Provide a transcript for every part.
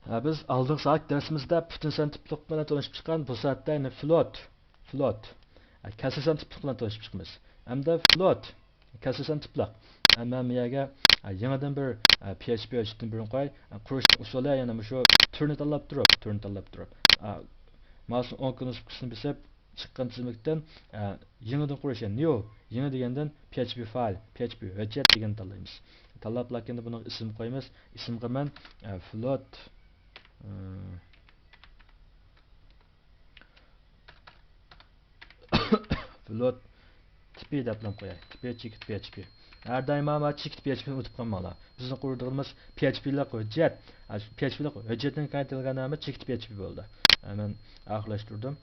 Biz aldığımız saat dersimizde bütün sen tiplik bilan tanışıp çıkan bu saatte yani float. Kesilen tiplik bilan tanışıp çıkmız. Hem de float, kesilen tiplik. Ama miyaga yanıdan bir PHP ölçütün bir koy, kuruş usulü yani şu turnu tanlap durup. Masum 10 kunuz kısmını bisep çıkan tizimlikten yanıdan kuruş yani new, yanı degenden PHP file, PHP hüccet degen tanlaymiz. Tanlap lakin bunun isim koymiz. İsimge men float float tipi deb nom qo'yay. Tipi PHP. Har doim ama chik PHP ni unutib qolmanglar. Bizning qurdirimiz PHP'lik hujjat. PHP'lik hujjatdan qaytarilgan nomi chik PHP bo'ldi. Men oxirlashtirdim.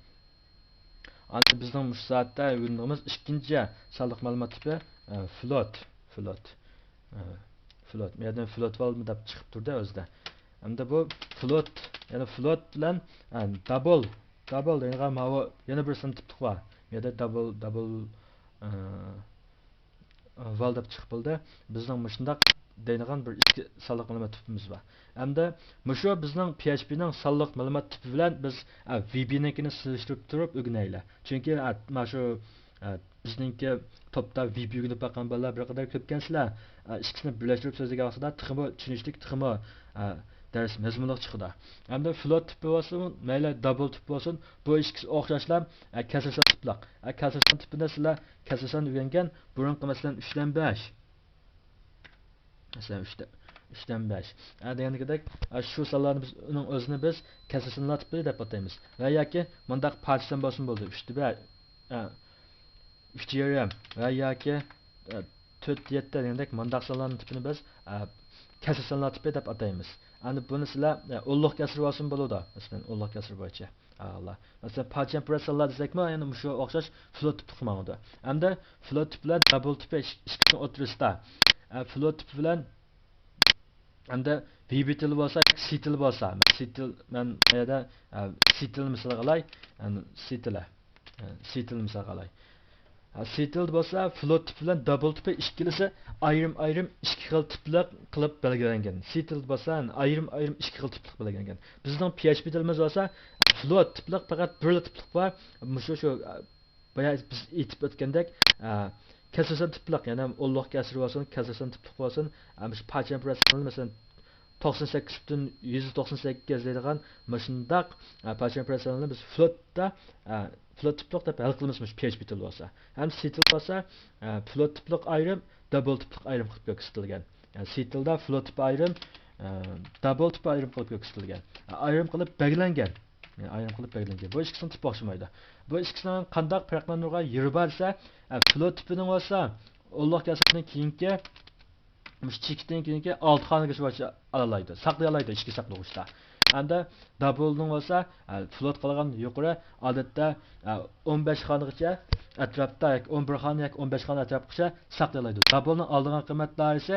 Endi bizning bu soatda o'rganimiz ikkinchi sonliq ma'lumot tipi float. E, Float. Bu yerdan float valmi deb chiqib turdi o'zida. Hamda bu float, ya'ni float bilan double degan yana bir son tiplik bor. Bu yerda double val deb chiqib bo'ldi. Bizning mushundaq deydigan bir ikki sonliq ma'lumot tipimiz bor. Hamda mushu bizning PHP ning sonliq ma'lumot tipi bilan biz VB-nikini solishtirib turib o'rganaylik. Chunki mana shu bizningki topda VB o'rganib bakkan bolalar bir qadar ko'pkansizlar. Ikkisini birlashtirib so'zlagan vaqtida tixmi tushunishlik, tixmi ders mazmunliq chiqdi. Hamda float tipi bo'lsin, mayli double tip bo'lsin, bu ikkisi o'xshashlar kasrsan tipliq. Kasrsan tipida sizlar kasrsan o'rgangan burunqi masalan 3dan 5. Masalan 3dan 5. Degandek shu sonlarni biz uning o'zini biz kasrsanlar tipi deb ataymiz. Va yoki bundaq parchadan bo'lsin bo'ldi. 3 yarım va yoki 4-7 degandek bundaq sonlarning tipini biz kasrsanlar tipi deb ataymiz. Endi buni sizlar ulluq kasr bo'lsin bo'ladi. Masalan ulluq kasr bo'yicha. Allah. Masalan parcha pressalar desakmi, yani shu o'xshash float tipi qilmoqda. Hamda float tiplar double tipi ikkisini o'tirisida. Float tipi bilan hamda VB tili bo'lsa, C tili bo'lsa, C til men qayerda C tilni misol qilay, C tilni misol qilay. Setil bo'lsa float tipi bilan double tipi ikkilisi ayrim ikki xil tiplar qilib belgilangan. Setil bo'lsa ayrim ikki xil tiplik belgilangan. Bizning PHP tilimiz bo'lsa float tiplik faqat bir tiplik bor. Shu boya biz aytib o'tgandek kasrsan tiplik, ya'ni ulluq kasr bo'lsin, kasrsan tiplik bo'lsin, shu parcha pressini masalan 98.198 deydigan shundaq parcha pressini biz floatda float tiplik deb hal qilamiz PHP tili bo'lsa. Ham C til bo'lsa float tiplik ayrim, double tiplik ayrim qilib ko'rsatilgan. Yani C tilda float tip ayrim, double tip ayrim qilib ko'rsatilgan. Ayrim qilib belgilangan. Yani ayrim qilib belgilangan. Bu ikkisini tip o'xshamaydi. Bu ikkisining qanday farqlanadigan yeri borsa, float tipining bo'lsa, ulluq kasrning keyingi chikdan keyingi 6 xonaga alalaydi. Saqlay oladi ichki saqlovchilar. Anda double'ning bo'lsa float qilgan yuqori odatda 15 xonagacha atrofda 11 xona yoki 15 xona atrofgacha saqlaydi. Double'ning oldingi qiymat doirasi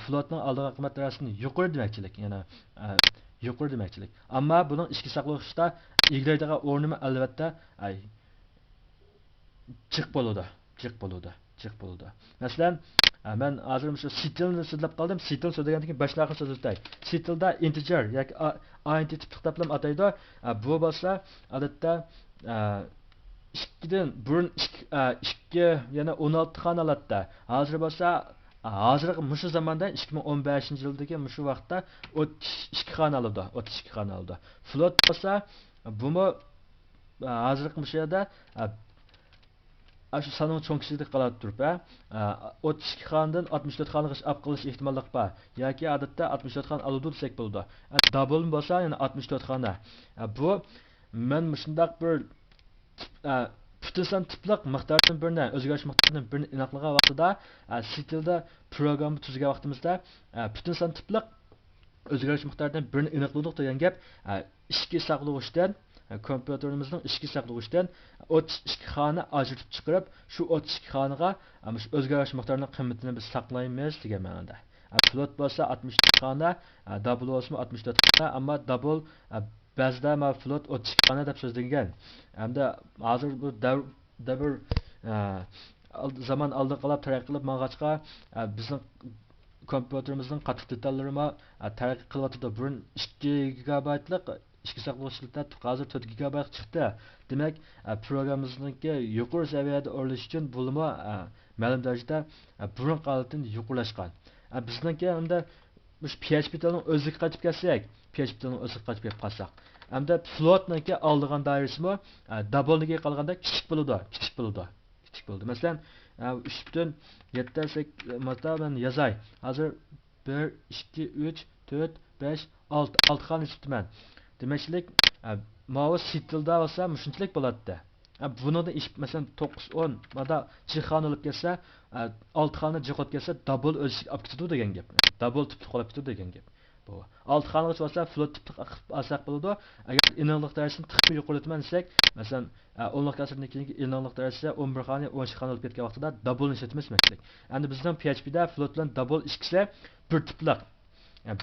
floatning oldingi qiymat doirasidan yuqori demakchilik, ya'ni yuqori demakchilik. Ammo buning ichki saqlovchida egiladigan o'rnimi albatta jiq bo'ladi. Masalan, men hozir shu sitilni so'zlab qoldim. Sitil so'zlagandan keyin boshqa so'z o'tay. Sitilda integer yoki int tipli deb ataydi. Bu bo'lsa odatda 2 dan burun 2 yana 16 xonalarda. Hozir bo'lsa hozirgi mushu zamonda 2015-yildagi mushu vaqtda 32 xonalida. Float bo'lsa bumi hozirgi mushu yerda shu sonning cho'nkisida qolib turib, 32 xondan 64 xonagacha olib qilish ehtimollik bor. Yoki odatda 64 xon oladi desak bo'ladi. Double bo'lsa, ya'ni 64 xona. Bu men shundaq bir butun son tiplik miqdordan birini, o'zgarish miqdoridan birini aniqlagan vaqtida, sitilda programni tuzgan vaqtimizda butun son tiplik o'zgarish miqdoridan birini aniqladik degan gap ichki saqlovchidan kompyuterimizning ichki saqlovchidan 32 xona ajratib chiqarib, shu 32 xonaga o'zgarish miqdorining qiymatini biz saqlaymiz degan ma'noda. Float bo'lsa 64 xona, double bo'lsa 64 xona, ammo double ba'zida float 32 xona deb so'zlangan. Hamda hozir bu davr zaman oldi qilib taraqqiy qilib mang'achqa bizning kompüterimizning qattiq detallari taraqqiy qilyotdi. Burun 2 gigabaytlik ichki saqlovchilikda hozir 4 gigabayt chiqdi. Demak, programmamizniki yuqori saviyada o'rnatish uchun bo'limi ma'lum darajada burun qoldidan yuqorlashgan. Bizniki unda PHP tilining o'ziga qaytib kelsak, PHP tilining o'ziga qaytib kelib qolsak, hamda floatniki oldigan doirasimi double-niga qolganda kichik bo'ladi, kichik bo'ladi. Kichik bo'ldi. Masalan, 3.7 mata ben yazay. Hozir 1 2 3 4 5 6 xon isitman. Demakchilik, mana sitilda bo'lsa, shunchalik bo'ladi. Buningda ish masalan 9 10 mada jixon olib kelsa, 6 xonni jixot kelsa double o'ziga olib ketadi degan gap. Double tipli qolib ketadi degan gap. Bu 6 xonga bo'lsa float tipli olsak bo'ladi. Agar inonliq darajasini tiqib yuqoritman desak, masalan 10lik asrdan keyingi inonliq darajasi 11 xonni 12 xon olib ketgan vaqtida double ishlatmas demaklik. Endi bizning PHP'da float bilan double ishkisi bir tipli.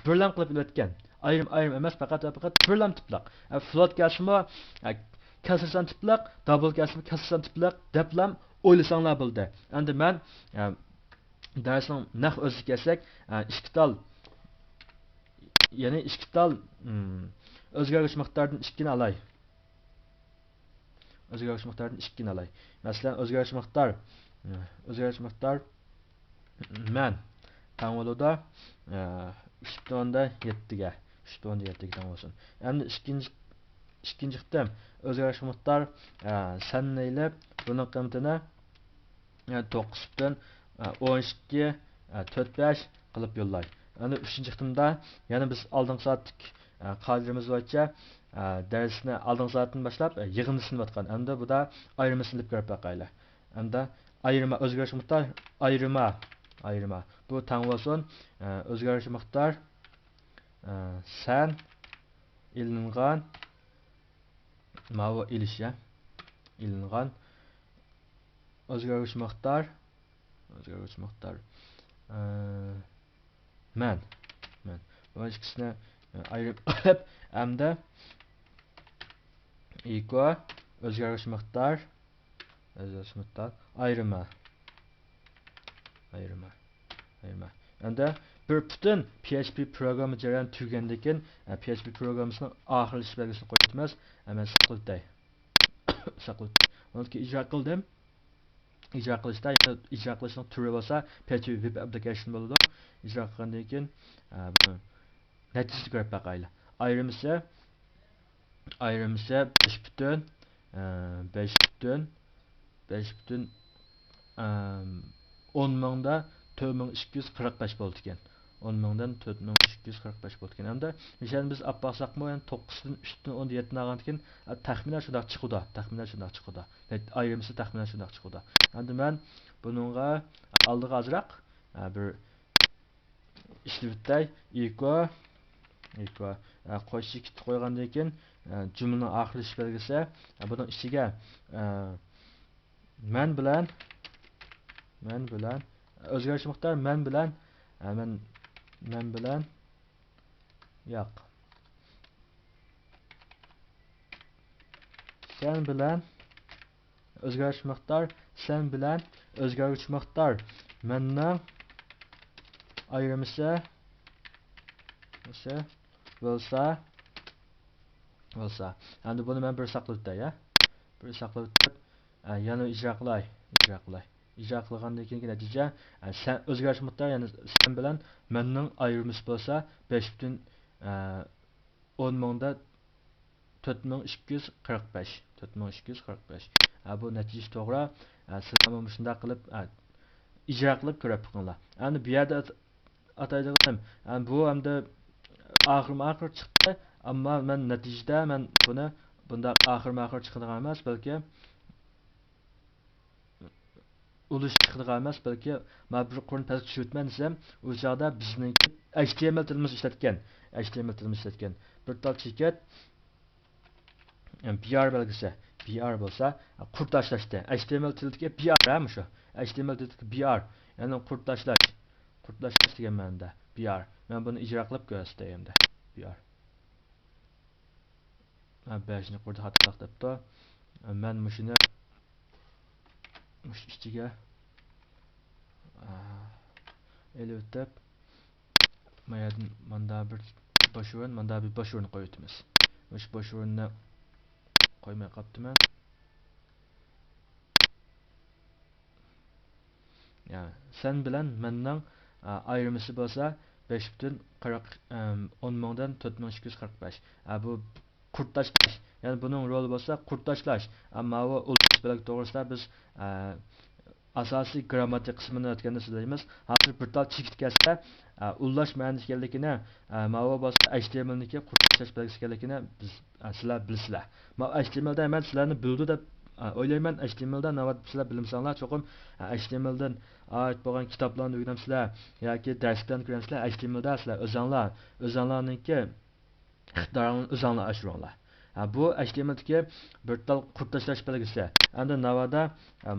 Birlam qilib o'tgan. Ayrim emas, faqat birlam tipli. Float gasmi kasrsan tiplaq, double gasmi kasrsan tiplaq deblam o'ylasanglar bo'ldi. Endi men darsning naq o'ziga kelsak, ikki tal ya'ni ikki tal o'zgarish miqdoridan 2 ni olay. O'zgarish miqdoridan 2 ni olay. Masalan, o'zgarish miqdor men tang bo'ladi 3.7 ga 3.7 tang bo'lsin. Endi ikkinchi qitim o'zgarish miqdor sanlaylab buni qiymətini 9.12 45 qilib yo'llay. Endi 3-chi qitimda yana biz oldingi soatlik qoidamiz bo'yicha darsni oldingi soatdan boshlab yig'indisini o'tgan. Endi bu da ayrimasini deb ko'rib baqaylar. Endi ayrima o'zgarish miqdor ayrima bu tang bo'lsin o'zgarish miqdor san ilingan mava ilişya ilingan o'zgarish miqdor men bu ikkisini ayirib olib hamda equal o'zgarish miqdor ayrima endi bir butun PHP programı jarayon tugagandan keyin PHP programmasining oxirlash belgisini qo'yamiz. Hemen saqlatay. Uni ijro qildim. Ijro qilishning turi bo'lsa PHP web application bo'ladi. Ijro qilgandan keyin natijani ko'rib baqaylik. Ayrimisi 10 mingda 4245 bo'ldi ekan. 10 mingdan 4245 bo'ldi ekan. Hamda o'shani biz olib boqsaqmi, 9dan 3dan 17 olgandan keyin taxminan shunday chiqadi. Ayrimisi taxminan shunday chiqadi. Endi men buningga oldiga ozroq bir ishlatay equal qo'shib qo'ygandan keyin jumlaning oxirlash belgisi buning ichiga men bilan o'zgarish miqdor men bilan yo'q. Sen bilan o'zgarish miqdor menning ayrimisi bo'lsa. Endi buni men bir saqlab yana ijro qilay. Ijro qilgandan keyin natija sen o'zgarish miqdor ya'ni sen bilan menning ayrimisi bo'lsa 5.10 mingda 4245. Bu natija to'g'ri. Siz ham shunday qilib ijro qilib ko'rib qo'yinglar. Endi bu yerda ataydigan bu hamda oxir chiqdi, ammo men natijada buni bunda oxir chiqadigan emas, balki ulush chiqadigan emas, balki men bir qo'rni past tushirtman desam, o'sha chog'da bizning HTML tilimiz ishlatgan. Bir tal cheket BR belgisi. BR bo'lsa, qurt tashlashdi. HTML tilidagi BR shu. HTML tilidagi BR, ya'ni qurt tashlash degan ma'noda BR. Men buni ijro qilib ko'rsatay endi. BR. Bashni qurdi xato debdi. Men mushuni ichiga elib Mayadan manda bir bosh o'rin, manda bir bosh o'rin qo'yibmiz. O'sha bosh o'rinni qo'ymay qolibdiman. Yani sen bilan menning ayrimisi bo'lsa 5,40 10 mingdan 4,245. Bu kurtlaşlaş. Yani bunun rolü bo'lsa kurtlaşlaş. Ama o ulusal bilan to'g'risida biz asosiy grammatik qismini o'tganda so'zlaymiz. Hozir bir tal chigit kelsa, ullash ma'nosi ekanligini, ma'vo bo'lsa HTMLniki qurtlashlash belgisi ekanligini biz sizlar bilasizlar. Men HTMLda men sizlarni bildi deb o'ylayman. HTMLda navbat sizlar bilimsanglar, cho'qim HTMLdan ait bo'lgan kitoblarni o'rganamsizlar yoki darslarni ko'ramsizlar. HTMLda sizlar o'zinglarniki iqtidoringni o'zinglar oshiringlar. Bu HTMLdagi bir tal qurtlashlash belgisi. Endi navada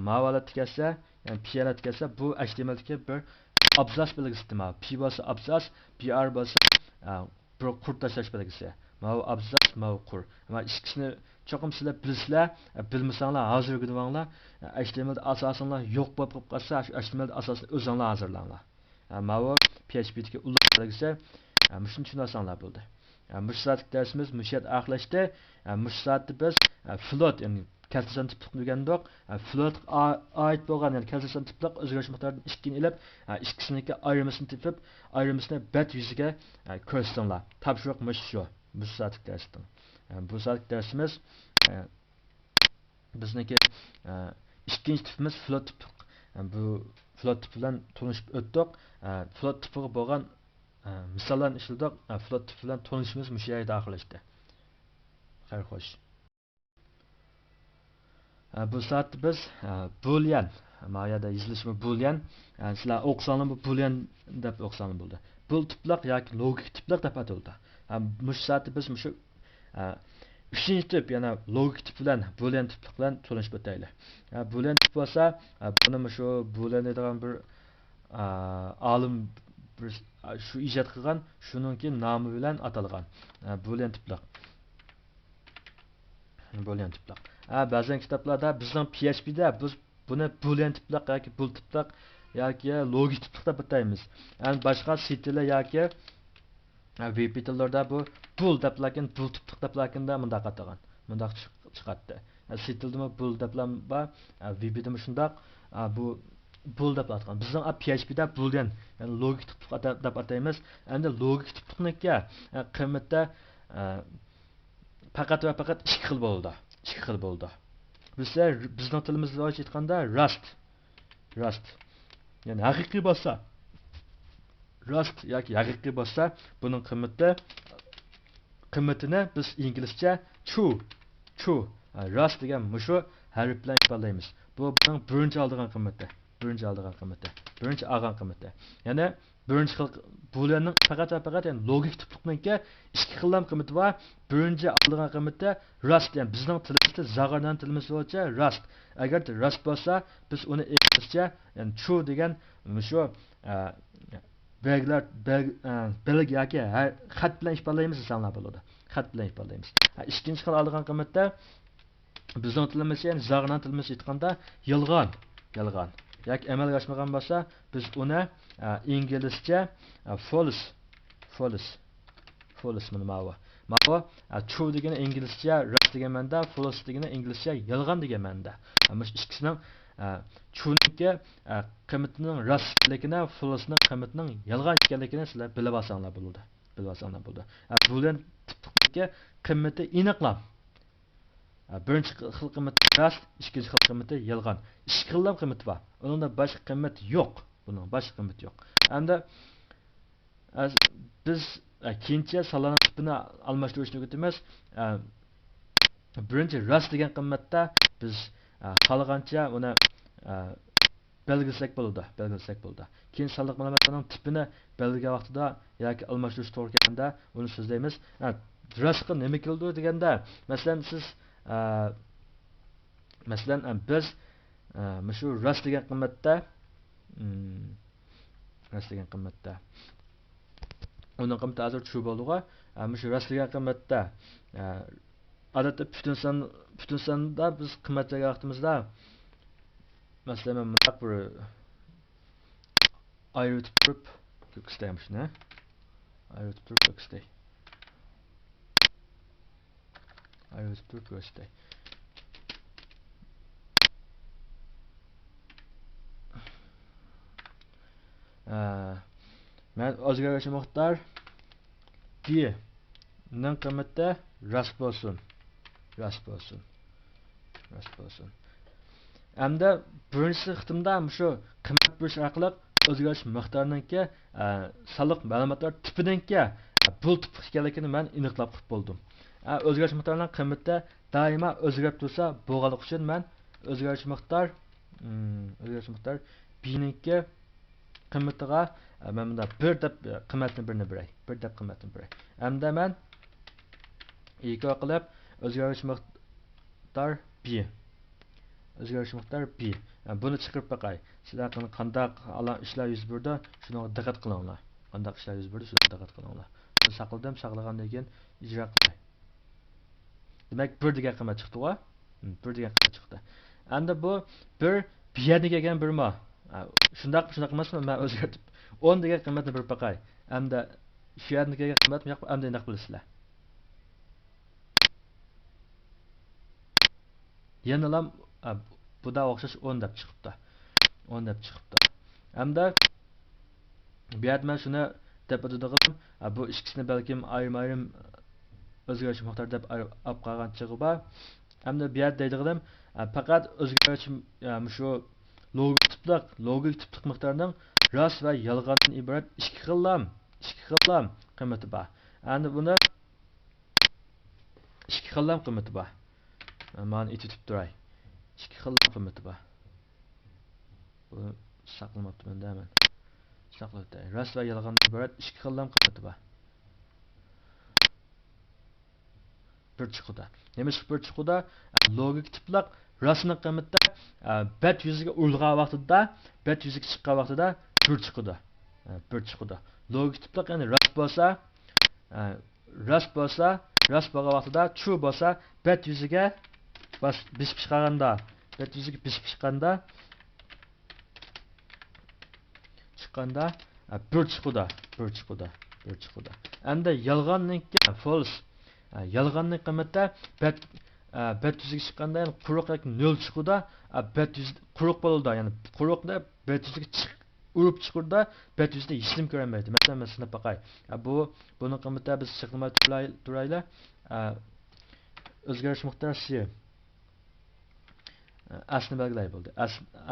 ma'volat kelsa, yani piyalat kelsa, bu HTMLdagi bir abzas belgisi demay. P bo'lsa abzas, PR bo'lsa bir qurtlashlash belgisi. Ma'vo abzas, ma'vo qur. Ama ikkisini cho'qim sizlar bilasizlar, bilmasanglar hozir o'rganinglar. HTMLda asosinglar yo'q bo'lib qolsa, HTMLda asosini o'zinglar hozirlanglar. Ma'vo PHP'dagi ular belgisi, shuni tushunasanglar bo'ldi. Mush saatlik dersimiz müşiyat axlaştı. Mush saatda biz float yani keltirsan tiplik degandik. Float ait bo'lgan yani keltirsan tiplik o'zgarish miqdoridan 2 ilib, ikkisiniki ayrimisini tepib, ayrimisini bet yuziga ko'rsatinglar. Topshiriq mush shu. Mush saatlik dersdan. Bu saatlik dersimiz bizniki ikkinchi tipimiz float tip. Bu float tip bilan tanishib o'tdik. Float tipiga bo'lgan misallarni ishladik. Float tip bilan tanishimiz mush yerda oxirlashdi. Xayr xo'sh. Bu saatda biz boolean, mayada yozilishmi boolean, sizlar o'qisanglar bu boolean deb o'qisanglar bo'ldi. Bool tiplaq yoki logik tiplaq deb ataldi. Mush saatda biz mushu uchinchi tip, yana logik tip bilan boolean tiplaq bilan tanishib o'taylik. Boolean tip bo'lsa, buni mushu boolean degan bir olim shu ijod qilgan, shuningki nomi bilan atalgan. Boolean tiplaq. Boolean tiplaq. Ba'zan kitoblarda bizning PHP'da biz buni boolean tiplaq yoki bool tiplaq yoki logik tiplaq deb ataymiz. Yani boshqa C tili yoki VB tillarda bu bool deb lakin bool tiplaq deb lakinde bundaq atagan. Bundaq chiqatdi. C tilda bool deb va VB'da shundaq bu bool deb atgan. Bizning PHP'da boolean yani logik tiplaq deb ataymiz. Endi logik tiplaqniki qiymatda faqat va faqat 2 xil bo'ldi. 2 xil bo'ldi. Bizning tilimizda aytganda Rust. Yani haqiqiy bo'lsa Rust yoki haqiqiy bo'lsa, buning qiymatini biz inglizcha true Rust degan mushu harf bilan ifodalaymiz. Bu buning birinchi oldigan qiymati. Birinchi olgan qiymati. Ya'ni birinchi xil booleanning faqat va faqat yani logik tipliqniki 2 xillam qiymati bor. Birinchi oldigan qiymati Rust, yani bizning tilimizda zag'ardan tilimiz bo'yicha Rust. Agar Rust bo'lsa, biz uni inglizcha yani true degan mushu belgi yoki xat bilan ifodalaymiz desanlar bo'ladi. Xat bilan ifodalaymiz. Ikkinchi xil oldigan qiymati bizning tilimiz yani zag'ardan tilimiz aytganda yolg'on. Yoki amalga oshmagan bo'lsa, biz uni inglizcha false mana ma'vo. True degani inglizcha Rust degan ma'noda, false degani inglizcha yolg'on degan ma'noda. Mana shu ikkisining true'niki qiymatining Rust ekanligini, false'ning qiymatining yolg'on ekanligini sizlar bilib olsanglar bo'ladi. Boolean tipdagi qiymati aniqlam. Birinchi xil qiymati Rust, ikkinchi xil qiymati yolg'on. 2 xillam qiymati bor. Uningda boshqa qiymat yo'q. Buning boshqa qiymati yo'q. Endi biz keyincha salon tipini almashtirishni o'tamiz. Birinchi Rust degan qiymatda biz xohlagancha uni belgilasak bo'ladi. Keyin sonliq ma'lumotlarning tipini belgilagan vaqtida yoki almashtirish to'g'ri kelganda uni so'zlaymiz. Rustga nima keldi deganda, masalan siz biz shu Rust degan qiymatda uning qiymati hozir shu bo'ldi-ku. Shu Rust degan qiymatda odatda butun sonda biz qiymat degan vaqtimizda masalan bundaq bir ayirib turib ko'rsatamiz, ayrıtıp durup göstey. Ayrıtıp durup göstey. Men o'zgaruvchi miqdor g ning qiymati rost bo'lsin. Rost bo'lsin. Rost bo'lsin. Hamda birinchi xitimda shu qiymat berish orqali o'zgarish miqdorininki soliq ma'lumotlar tipininki pul tipi ekanligini men aniqlab qilib bo'ldim. O'zgarish miqdorining qiymati doimo o'zgarib tursa bo'lganligi uchun men o'zgarish miqdor b-ninki qiymatiga men bunda 1 deb qiymatni birini beray. 1 deb qiymatni beray. Hamda men ego qilib o'zgarish miqdor b. O'zgarish miqdor b. Buni chiqarib baqay. Sizlar qanday ishlar yuz berdi, shunga diqqat qilinglar. Qanday ishlar yuz berdi, shunga diqqat qilinglar. Buni saqladim, saqlagandan keyin ijro qilay. Demak 1 degan qiymat chiqdi-ku. 1 degan qiymat chiqdi. Endi bu 1 b degan birma. Shundaq emasmi? Men o'zgartib 10 degan qiymatni berib baqay. Hamda shu yerga kelgan qiymat yo'q, hamda endi bilasizlar. Yana bu da o'xshash 10 deb chiqibdi. 10 deb chiqibdi. Hamda bu yerda men shuni deb o'tadigan, bu ikkisini balkim ayrim o'zgarish miqdor deb olib qolgan chig'i bor. Hamda bu yerda deydiganim faqat o'zgarish shu logik tiplik miqdorning rost va yolg'ondan iborat ikki xillam qiymati bor. Endi buni ikki xillam qiymati bor. Men aytib turay. İki xillam qiymati bor. Buni saqlamabman deyman. Saqladim. Rost va yolg'ondan iborat ikki xillam qiymati bor. Bir chiqdi. Nima bir chiqdi? Logik tiplik rostning qiymati bet yuziga urilgan vaqtida, bet yuziga chiqqan vaqtida bir chiqdi. Bir chiqdi. Logik tiplik ya'ni rost bo'lgan vaqtida true bo'lsa, bet yuziga bisib chiqqanda, bir chiqdi. Endi yolg'onniki false. Yolg'onning qiymati bet yuziga chiqqanda quruq yoki 0 chiqdi. Bet yuz quruq bo'ldi, ya'ni quruqni bet yuziga urib chiqirdi, bet yuzda hech nima ko'rinmaydi. Masalan, men sinab baqay. Buni qiymati biz chiqmay turaylar. O'zgarish miqdori asli belgilay bo'ldi.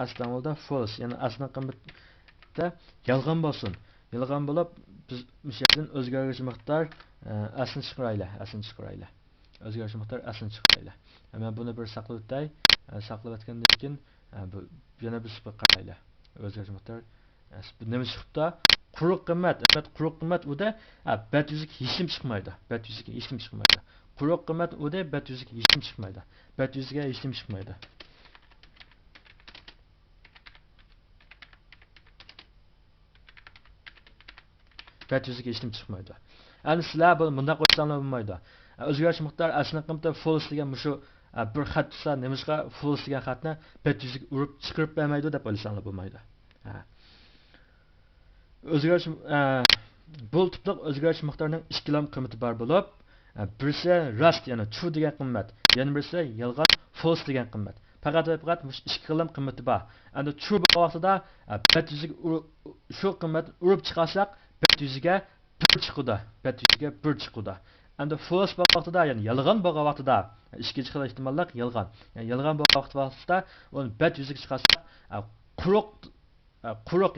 Asli false, ya'ni asli qiymati yolg'on bo'lsin. Yolg'on bo'lib biz o'sha yerdan o'zgarish miqdor aslini chiqaraylar. O'zgarish miqdor aslini chiqaraylar. Men buni bir saqlab o'tay. Saqlab o'tgandan keyin bu yana bir qaraylar. O'zgarish miqdor nima chiqibdi? Quruq qiymat uda bet yuziga hech kim chiqmaydi. Quruq qiymat uda bet yuziga hech kim chiqmaydi. Bet yuziga hech kim chiqmaydi. Endi sizlar bunda qo'ysanlar bo'lmaydi. O'zgarish miqdor asli qiymati false degan shu bir xat tutsa, nimishqa false degan xatni bet yuziga urib chiqarib bermaydi deb o'ylasanlar bo'lmaydi. O'zgarish bu tiplik o'zgarish miqdorining ikkilam qiymati bor bo'lib, birisi rost, ya'ni true degan qiymat, yana birisi yolg'on false degan qiymat. Faqat ikki xilam qiymati bor. Endi true bo'lgan vaqtida bet yuziga shu qiymatni urib chiqarsak, bet yuziga 1 chiqdi. Endi false bo'lgan vaqtida, ya'ni yolg'on bo'lgan vaqtida, ikkinchi xil ehtimollik yolg'on. Ya'ni yolg'on bo'lgan vaqtida uni bet yuziga chiqarsak, quruq,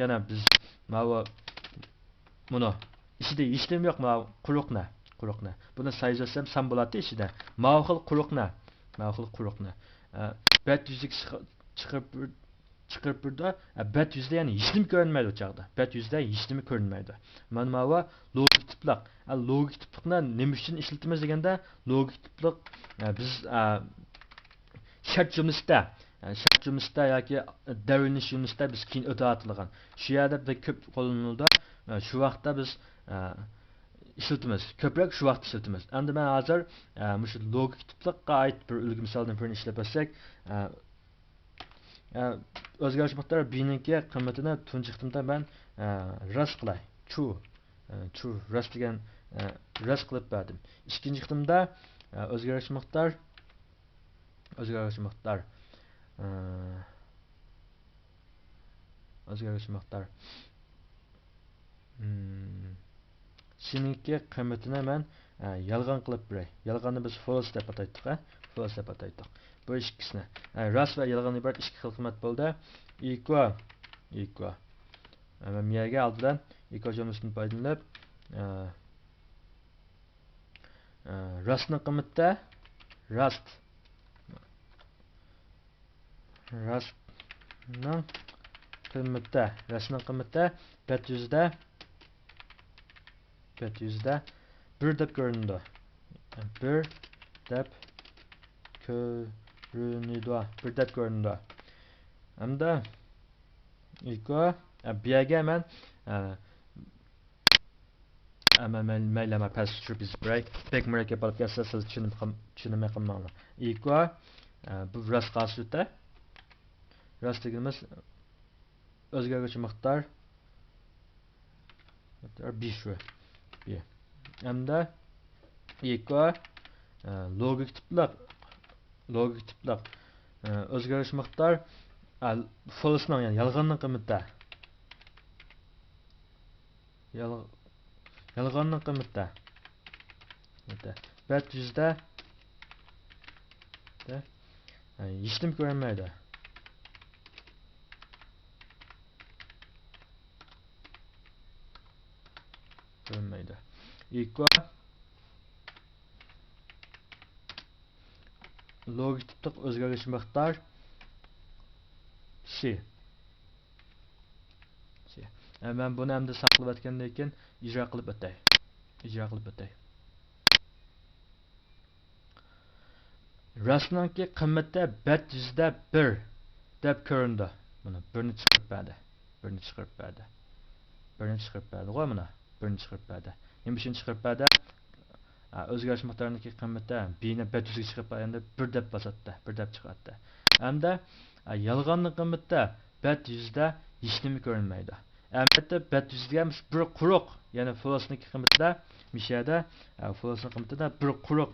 yana biz buni ichida hech nima yo'q, quruqni. Buni sayzasam sam bo'ladi ichida. Ma'qul quruqni. Bet yuziga chiqirib turdi. Bet yuzda ya'ni hech nima ko'rinmaydi o'chaqda. Mana bu logik tiplik. Logik tiplikni nima uchun ishlatamiz deganda, logik tiplik biz shart jumlasida yoki davlanish jumlasida biz keyin o'tatilgan. Shu yerda ko'p qo'llanildi. Shu vaqtda biz ishlatamiz. Ko'proq shu vaqtda ishlatamiz. Endi men hozir shu logik tiplikqa oid bir ulgu misoldan birini ishlab olsak, o'zgarish miqdori b ninki qiymatini tunji qitimda men rost qilay. True True Rust degan Rust qilib berdim. İkinci qismda o'zgarish miqdor o'zgarish miqdor o'zgarish miqdor Seninki qiymatini men yolg'on qilib beray. Yolg'onni biz false deb ataydik, false deb ataydik. Bu ikkisini. Rust va yolg'on iborat ikki xil qiymat bo'ldi. Equal Ama miyaga aldıdan equal jumlasini foydalanib Rustning qiymati Rustning qiymati bet yüzde 1 deb ko'rinadi. 1 deb ko'rinadi. Hamda equal biyaga men mayli past tushirib break bek murakkab olib kelsa siz tushunmay qolmanglar. Equal bu Rust qasida Rust deganimiz o'zgaruvchi miqdor 5 hamda equal logik tiplaq o'zgarish miqdor false'ning ya'ni yolg'onning qiymati yolg'onning qiymati bet yüzde hech kim ko'rinmaydi. Equal logik tipiq o'zgarish miqdor C. Ben bunu hem de saqlab etgandan keyin ijro qilib o'tay. Rustningki qiymati bet yüzde 1 deb ko'rindi. Mana 1ni chiqarib berdi. 1ni chiqarib berdi. Qo'y mana 1ni chiqarib berdi. Endi bu shuni chiqarib berdi. O'zgarish miqdoriniki qiymati b'ni bet yüzga chiqarib berganda 1 deb bosatdi. 1 deb chiqardi. Hamda yolg'onning qiymati bet yüzde hech nima ko'rinmaydi. Albatta bet yüzga bir quruq, ya'ni false'niki qiymatida mishada false'ning qiymatida bir quruq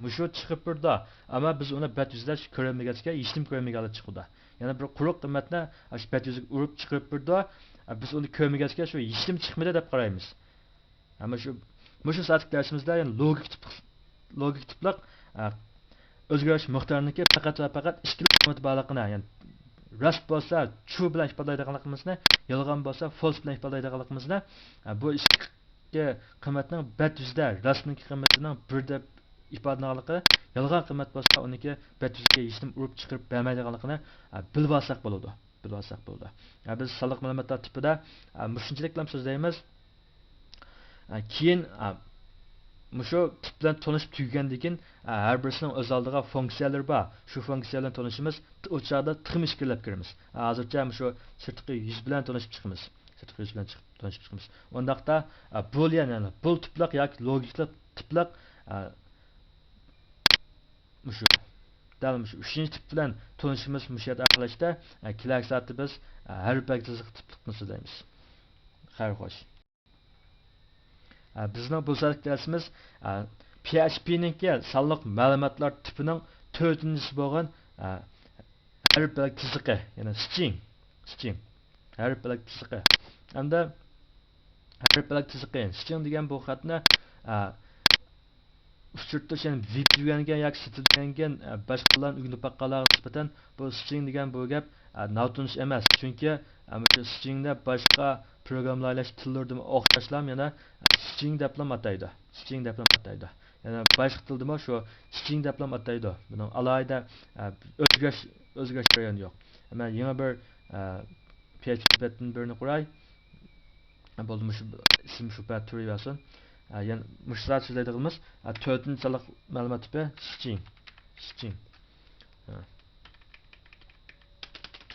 mushu chiqib turdi. Ama biz uni bet yüzda ko'rolmagancha hech nima ko'rmaganlar chiqdi. Ya'ni bir quruq qiymatni shu bet yüzga urib chiqib turdi. Biz uni ko'rmagancha shu hech nima chiqmadi deb qaraymiz. Ama shu saatlik darsimizda ya'ni logik tiplaq o'zgarish miqdoriniki faqat va faqat ikki qiymat borligini, ya'ni Rust bo'lsa true bilan ifodalaydiganligimizni, yolg'on bo'lsa false bilan ifodalaydiganligimizni bu ikki qiymatning bet yüzda Rustning qiymatining 1 deb ifodalanganligi, yolg'on qiymat bo'lsa uniki bet yüzga hech nima urib chiqarib bermaydiganligini bilib olsak bo'ladi. Biz sonliq ma'lumotlar tipida shunchalik bilan so'zlaymiz. Keyin mushu tip bilan tanishib tugagandan keyin har birisining o'z oldiga funksiyalari bor. Shu funksiyalarni tanishimiz u chog'da tixmish kirlab kiramiz. Hozircha shu sirtqi yuz bilan tanishib chiqamiz. Ondaqda boolean, ya'ni bool tiplaq yoki logikli tiplaq mushu Dalım şu 3-cü tip bilan tanışımız müşahede arkadaşlar. Kelar saatda biz har bir tizlik tiplikni so'zlaymiz. Xayr xo'sh. Bizning bu saatlik darsimiz PHP'ninki sonliq ma'lumotlar tipining 4-inchisi bo'lgan har bir tizliqi, ya'ni string. Har bir tizliqi. Hamda har bir tizliqi string degan bu xatni uchirtish, ya'ni zip degangan yoki sit degangan boshqalarning o'rganib baqqanlarga nisbatan bu string degan bu gap notunish emas. Chunki shu stringda boshqa programlash tillarida o'xshashlar yana string deb ham ataydi. Yana boshqa tildami shu string deb ham ataydi. Buning alohida o'zgarish jarayoni yo'q. Men yana bir PHP betni birini quray. Bo'ldi shu ism shu pat turi bo'lsin. Yani müşterak sözleydiğimiz 4-cü sonliq ma'lumot tipi string.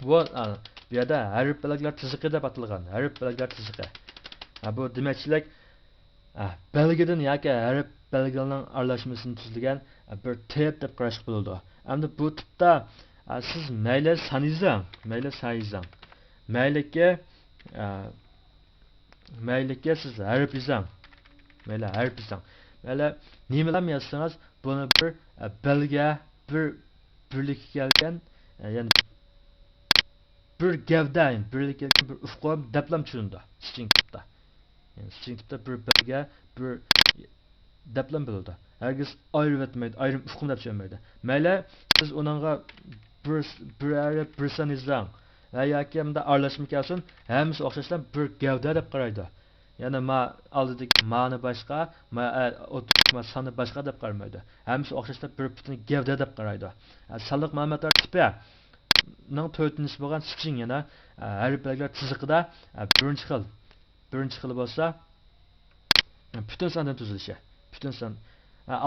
Bu yerda harf belglar tizig'i deb atalgan. Harf belglar tizig'i. Bu demakchilik belgidan yoki harf belgilarning aralashmasini tuzilgan bir tip deb qarash bo'ladi. Endi bu tipda siz mayli sanizang, mayli ki maylikka siz harf yozing. Mayli harf yozing. Mayli nimalar yozsangiz, buni bir belga, bir birlikka kelgan, ya'ni bir gavdayn, birlikka kelgan bir ufqom deblam tushunda. String tipda. Yani string tipda bir belga, bir deblam bo'ladi. Herkes ayrı etmeydi, ayrı ufqum deb tushunmaydi. Mayli siz onunla bir san izlang. Va yoki hamda aralashma kelsin, hammasi o'xshashdan bir gavda deb qaraydi. Ya'ni ma oldidagi ma'ni boshqa, ma soni boshqa deb qaramaydi. Hammasi o'xshashdan bir butun gavda deb qaraydi. Sonliq ma'lumotlar tipi ning to'rtinchisi bo'lgan string yana harflar chiziqida birinchi xil bo'lsa, butun sondan tuzilishi. Butun son.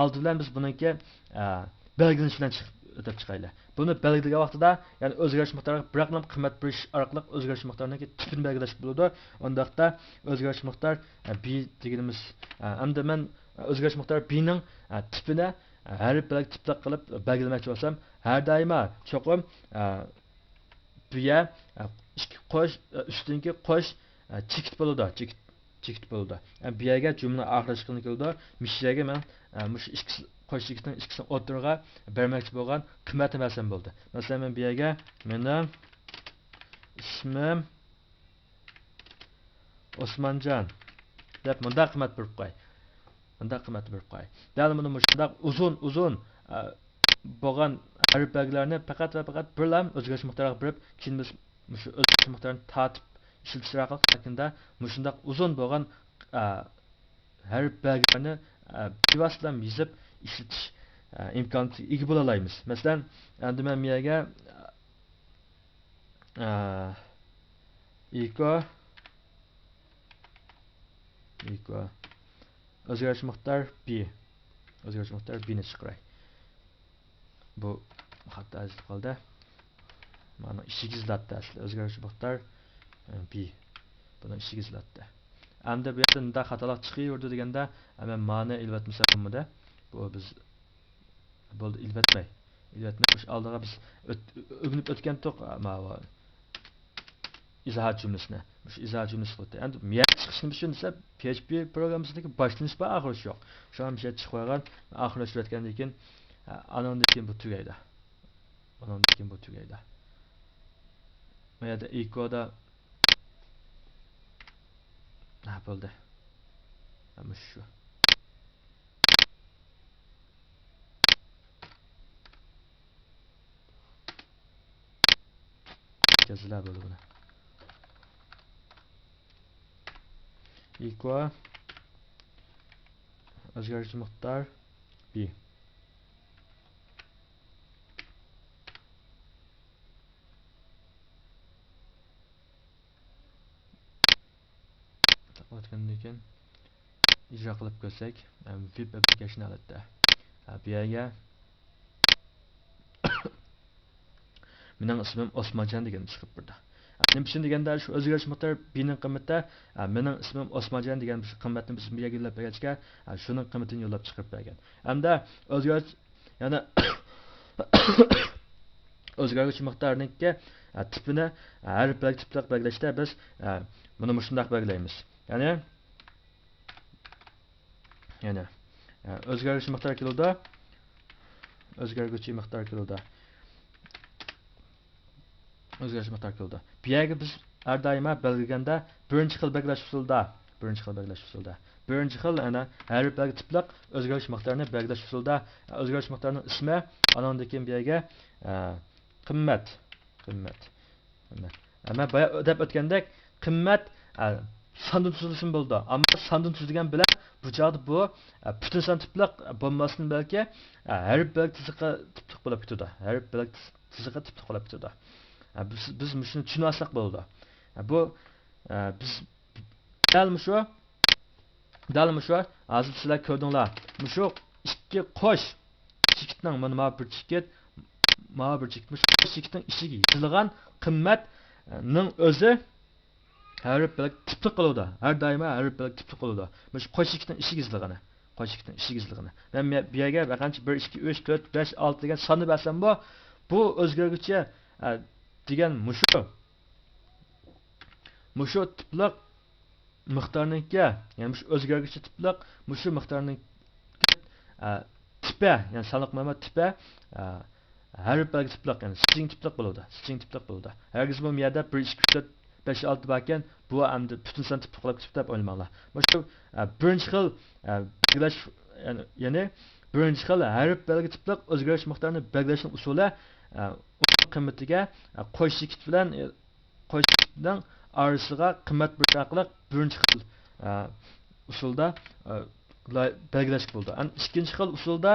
Oldi bilan biz buniki belgilanishdan o'tib chiqaylik. Buni belgilagan vaqtida, ya'ni o'zgarish miqdoriga bir raqam qiymat berish orqali o'zgarish miqdorining tipini belgilash bo'ladi. Undaqda o'zgarish miqdor b deganimiz, hamda men o'zgarish miqdor b ning tipini harf bilan tipda qilib belgilamoqchi bo'lsam, har doimo cho'qim bu ya ikki qo'sh ustidagi qo'sh chekit bo'ladi. Chekit bo'ladi. Bu yerga jumla oxirlashgani keldi. Mishaga men mush ikkisi qo'sh chekitning ikkisini o'tirga bermoqchi bo'lgan qiymatni bersam bo'ldi. Masalan, men bu yerga mening ismim Osmonjon deb bunda qiymat berib qo'y. Bunda qiymat berib qo'y. Dal buni shunday uzun bo'lgan harf belgilarni faqat va faqat birlam o'zgarish miqdoriga berib, keyin biz shu o'zgarish miqdorini tatib ishlatish orqali shakilda shunday uzun bo'lgan harf belgilarni bevosita yozib ishlatish imkoniyatiga ega bo'la olamiz. Masalan, endi men bu yerga iko o'zgarish miqdor b ni chiqaray. Bu hatto azib qoldi. Mana ishiga izlatdi asli o'zgarish miqdor b. Buni ishiga izlatdi. Endi bu yerda nida xatolar chiqaverdi deganda, men ma'ni ilvatmasa bo'lmadi. Bu biz bo'ldi ilvatmay. O'sha oldiga biz o'rganib o'tgan to'q ma'vo izohat jumlasini. Shu izohat jumlasi bo'ldi. Endi men chiqishni tushunsa, PHP programmasidagi boshlanish va oxirish yo'q. Shu ham chiqib qo'ygan, oxirlashtirayotgandan keyin anondan keyin bu tugaydi. Bu yerda equal'da bo'ldi. Mana shu. Yazılar bo'ldi buni. Equal o'zgarish miqdor b. O'tgandan keyin ijro qilib ko'rsak, web application alatda. Bu yerga mening ismim Osmonjon degan chiqib turdi. Nima uchun deganda shu o'zgarish miqdor b ning qiymati mening ismim Osmonjon degan bir qiymatni biz bu yerga yo'llab bergachga, shuning qiymatini yo'llab chiqarib bergan. Hamda o'zgarish yana o'zgarish miqdorininki tipini harf bilan tipda belgilashda biz buni shunday belgilaymiz. Ya'ni o'zgarish miqdori kiloda, o'zgaruvchi miqdor kiloda. Bu yerga biz har doim belgilaganda birinchi xil belgilash usulida, birinchi xil ana harflarga tiplaq o'zgarish miqdorini belgilash usulida o'zgarish miqdorining ismi, anondan keyin bu yerga qimmat. Ama boya deb o'tgandek qimmat sondan tuzilsin bo'ldi. Ammo sondan tuzilgan bilan bu joyda bu butun son tiplaq bo'lmasdan balki harf bilan tiziqqa tipliq bo'lib ketadi. Biz shuni tushuna olsak bo'ldi. Bu biz dalmi shu hozir sizlar ko'rdinglar. Shu ikki qo'sh chekitning mana bir chekit, chekitning ichiga yozilgan qimmatning o'zi harf bilan tipliq qiladi. Har doim harf bilan tipliq qiladi. Shu qo'sh chekitning ichiga yozilgani. Men bu yerga qancha 1 2 3 4 5 6 degan sonni bersam bu o'zgaruvchi degan mushu tipliq miqdorniki, ya'ni shu o'zgarguvchi tipliq, shu miqdorning tipi, ya'ni saniq ma'lum tipi harf belgi tipliq, ya'ni string tipliq bo'ladi. String tipliq bo'ladi. Hargiz bu yerda 1 2 3 4 5 6 bor ekan, bu endi butun son tipliq qilib deb o'ylamanglar. Shu birinchi xil belgilash, ya'ni birinchi xil harf belgi tipliq o'zgarish miqdorini belgilashning usuli qiymatiga qo'sh chekit bilan orasiga qimmat bir orqali birinchi xil usulda belgilash bo'ldi. Ikkinchi xil usulda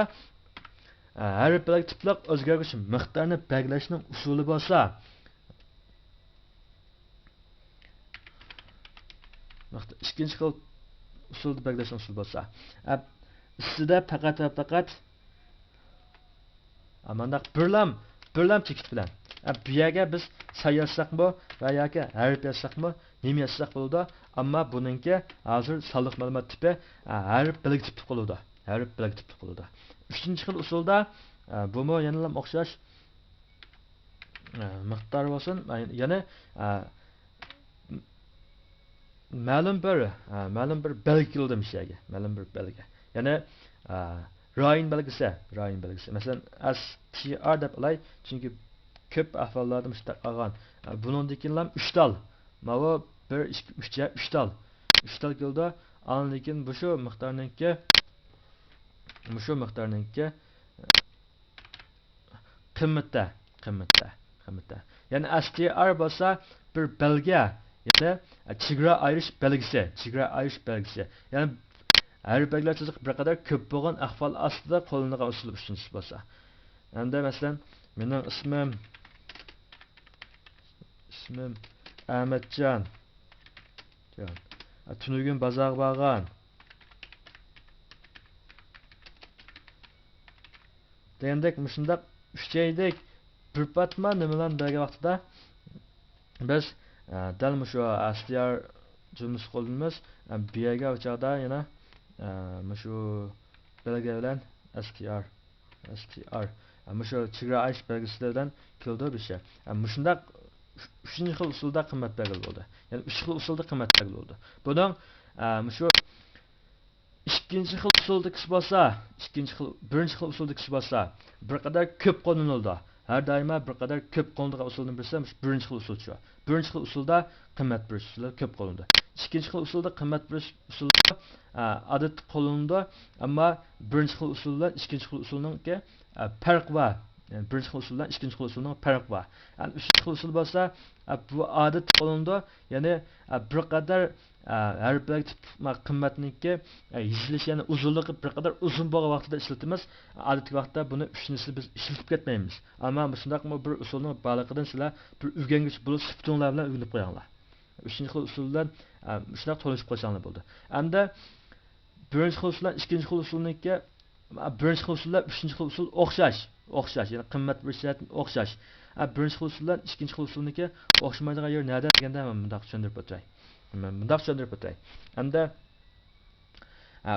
harf belgi tipliq o'zgarguvchi miqdorni belgilashning usuli bo'lsa, ikkinchi xil usulda belgilashning usuli bo'lsa, ustida faqat amandaq birlam chekit bilan bu yerga biz say yazsaqmi va yoki harf yazsaqmi, nima yazsaq bo'ladi. Ammo buningki hozir sonliq ma'lumot tipi harf belgi tipi bo'ladi. Harf belgi tipi bo'ladi. Uchinchi xil usulda bumi yana ham o'xshash miqdor bo'lsin, ya'ni ma'lum bir belgi keldi mishaga, ma'lum bir belgi. Ya'ni rayon belgisi. Masalan, str deb olay, chunki ko'p ahvollarda mustaq olgan. Buningdan keyin ham 3 tal. Mana 1 2 3 ga 3 tal. 3 tal keldi. Lekin bu shu miqdorningki qimmatda. Ya'ni str bo'lsa bir belgi, ya'ni chegara ayirish belgisi. Ya'ni har belgilar chiziq bir qadar ko'p bo'lgan ahvol ostida qo'llanilgan usul uchinchisi bo'lsa. Endi masalan, mening ismim Ahmadjon. Tunugim bozorga borgan. Degandek shundaq uchaydik bir patma nimalarni bergan vaqtida biz dal shu str jumlasi qo'llanamiz. Bu yerga o'chaqda yana shu belgi bilan str shu chegara ayirish belgisidan keldi bir şey. Shundaq 3-chi xil usulda qimmat belgi bo'ldi. Ya'ni 3 xil usulda qimmat belgi bo'ldi. Bundan shu ikkinchi xil usuldagi bo'lsa, birinchi xil usuldagi bo'lsa, bir qadar ko'p qo'llanildi. Har doimo bir qadar ko'p qo'llanilgan usulni bilsam, birinchi xil usul shu. Birinchi xil usulda qimmat berish usuli ko'p qo'llandi. Ikkinchi xil usulda qimmat berish usuli odat qo'llandi, ammo birinchi xil usul bilan ikkinchi xil usulningki farq bor. Yani birinchi xil usul bilan ikkinchi xil usulning farqi bor. Yani uchinchi xil usul bo'lsa, bu odat qo'llandi, ya'ni bir qadar harflar qimmatniki yozilish, ya'ni uzunligi bir qadar uzun bo'lgan vaqtida ishlatamiz. Odatdagi vaqtda buni uchinchisini biz ishlatib ketmaymiz. Ammo shundaq bir usulning borligidan sizlar bir o'rgangich bo'lib sifatinglar bilan o'rganib qo'yinglar. Uchinchi xil usul bilan shundaq tanishib qo'ysanglar bo'ldi. Hamda birinchi xil usul bilan ikkinchi xil usulniki birinchi xil usul bilan uchinchi xil usul o'xshash, ya'ni qimmat bir jihatdan o'xshash. Birinchi xil usul bilan ikkinchi xil usulniki o'xshamaydigan yer nada deganda men bundoq tushuntirib o'tay. Hamda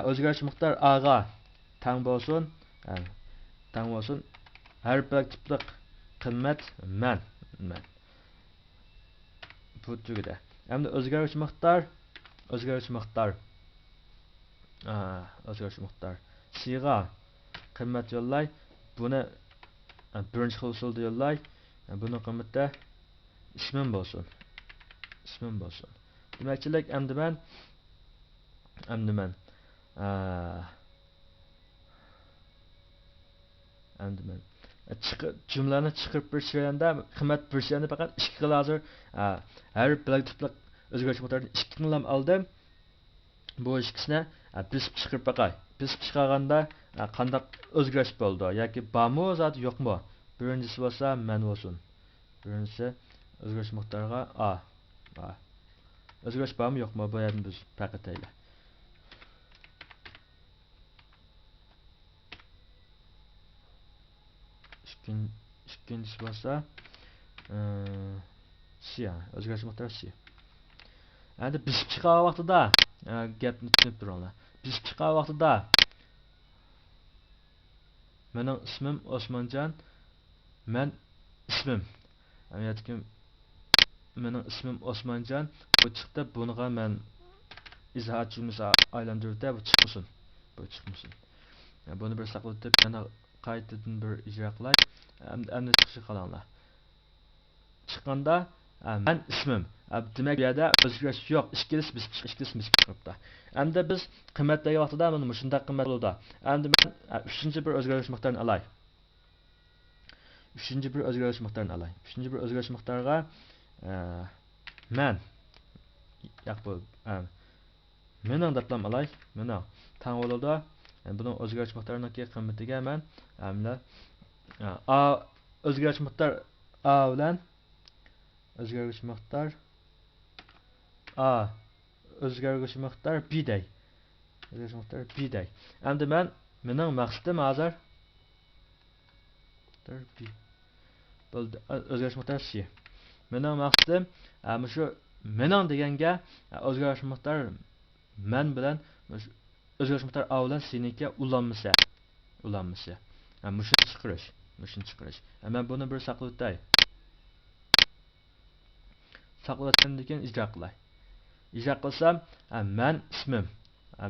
o'zgarish miqdor a'ga tang bo'lsin. Har bir tipliq qimmat man. Bu tugida. Hamda o'zgarish miqdor siga qimmat yo'llay. Buni birinchi xil usulda yo'llay. Buni qimmati ismim bo'lsin. Demakchilik endi men jumlani chiqarib berishganda qimmat berishganda faqat ikki xil hozir har bir tipliq o'zgarish miqdorini ikki xil oldim. Bu ikkisini biz chiqarib baqay. Biz chiqarganda qanday o'zgarish bo'ldi yoki bormi zot yo'qmi? Birinchisi bo'lsa man bo'lsin. Birinchisi o'zgarish miqdoriga a. O'zgarish bormi yo'qmi? Bu yerni biz payqataylik. Ikkinchisi bo'lsa C, o'zgarish miqdori C. Endi biz chiqqan vaqtida gapni tushunib turinglar. Biz chiqqan vaqtida mening ismim Osmonjon, men ismim. Aytkim mening ismim Osmonjon, bu chiqdi, buniga men izohat jumlasi aylantiruvda bu chiqmasin. Bu chiqmasin. Buni bir saqlab o'tib, yana qaytadan bir ijro qilay. Endi chiqishi qalanglar. Chiqqanda men ismim. Demak, bu yerda o'zgarish yo'q. Ikkalisi biz chiqibdi. Endi biz qimmatdagi vaqtida mana shunday qimmat bo'ldi. Endi men 3-chi bir o'zgarish miqdorini olay. 3-chi bir o'zgarish miqdorini olay. 3-chi bir o'zgarish miqdoriga men yo'q bu mening deblam olay. Mana tang bo'ldi. Buni o'zgarish miqdorining qimmatiga men a o'zgarish miqdor a bilan o'zgargich miqdor a o'zgargich miqdor b day. O'zgargich miqdor b day. Endi mening maqsadim hozir b bo'ldi. O'zgargich miqdor c. Mening maqsadim shu mening deganga o'zgargich miqdor men bilan o'zgargich miqdor a bilan c-niki ulanmasa. Mushuni chiqarish. Men buni bir saqlab o'tay. Saqlayotgandan keyin ijro qilay. Ijro qilsam, men ismim.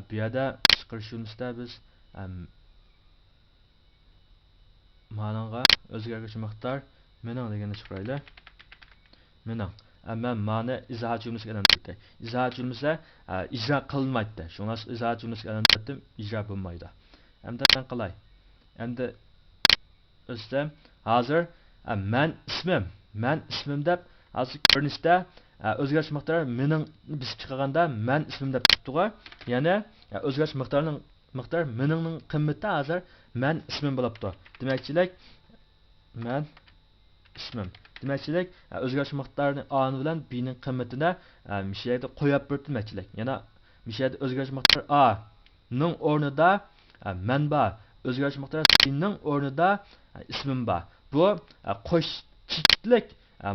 Bu yerda chiqarishimizda biz ma'noga o'zgargich miqdor mening deganni chiqaraylik. Mening. Men ma'ni izohat jumlasiga aylantirdi. Izohat jumlasi ijro qilinmaydi. Shunga izohat jumlasiga aylantirdim, ijro bo'lmaydi. Endi men qilay. Endi o'zim hozir men ismim deb hozir ko'rinishda o'zgarish miqdori mening biz chiqarganda men ismim deb chiqibdi. Ya'ni o'zgarish miqdorining meningning qimmati hozir men ismim bo'libdi. Demakchilik men ismim. Demakchilik o'zgarish miqdorini a bilan b ning qimmatini mishayda qo'yib bir demakchilik. Yana mishayda o'zgarish miqdori a ning o'rnida men bor. O'zgarish miqdori c ning o'rnida ismim bor. Bu qo'sh chekitlik